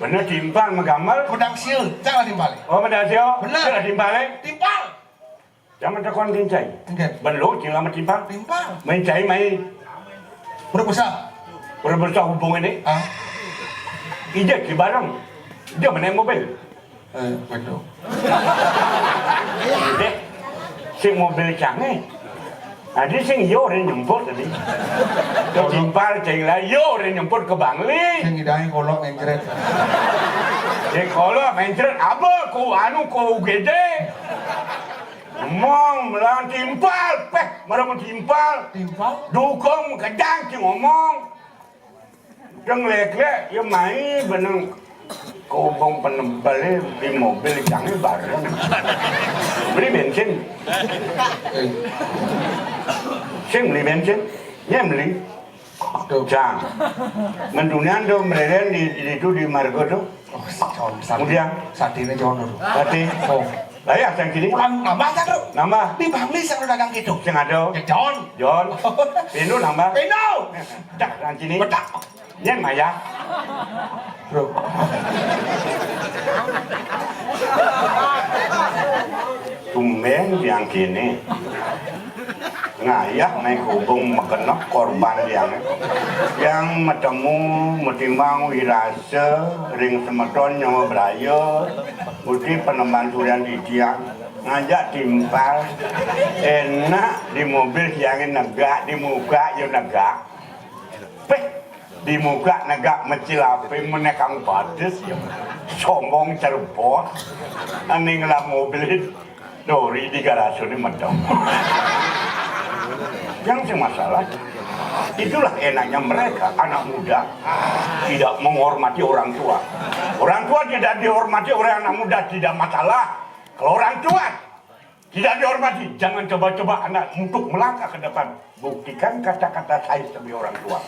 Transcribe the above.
Bener timpal menggambar. Pedang siul, jangan timpal. Oh, medal sio. Bener. Jangan timpal. Timpal. Jangan tekon tincai. Enggak. Belum cila timpal. Timpal. Main cai main. Berbesar. Berbesar hubungan ini. Ah, Ijek di barang. Dia menaik mobil. betul. Ijek. Si mobil canggih. Ada sing yo orang nyemput tadi. Kau timpal cai lah yo orang nyemput ke Bangli. Yang hidangnya kolok ngejret. Kalau main ceret apa kau anu kau gede. Ngomong melang timpal, marah timpal. Timpal. Dukung kadang ki ngomong. Deng lek-lek ya mai beneng kau bong penembal di mobil canggih bareng. Beli bensin. Sing beli bensin, ya beli. Jang. Mendunian do mereka di itu di Margo do. Oh, John. Kemudian Satine John dulu. berarti Oh. lah ya yang kini Pulang nambah kan, Bro? nambah Di Bangli saya udah dagang gitu. sing ada Ya John. John Pino nambah Pino. dak yang kini Bedak. nyen maya Bro. tumben yang kini ngayak naik hubung mekenok korban yang metemu metimbang wirasa ring semeton nyawa beraya putih penemban durian di dia ngajak timpal enak di mobil yang negak di muka ya negak di muka negak mecilape menekang badas ya sombong cerbos aning lah mobil dori di garasi ini medong yang masalah itulah enaknya mereka anak muda tidak menghormati orang tua tidak dihormati oleh anak muda tidak masalah kalau orang tua tidak dihormati jangan coba-coba anak untuk melangkah ke depan buktikan kata-kata saya sebagai orang tua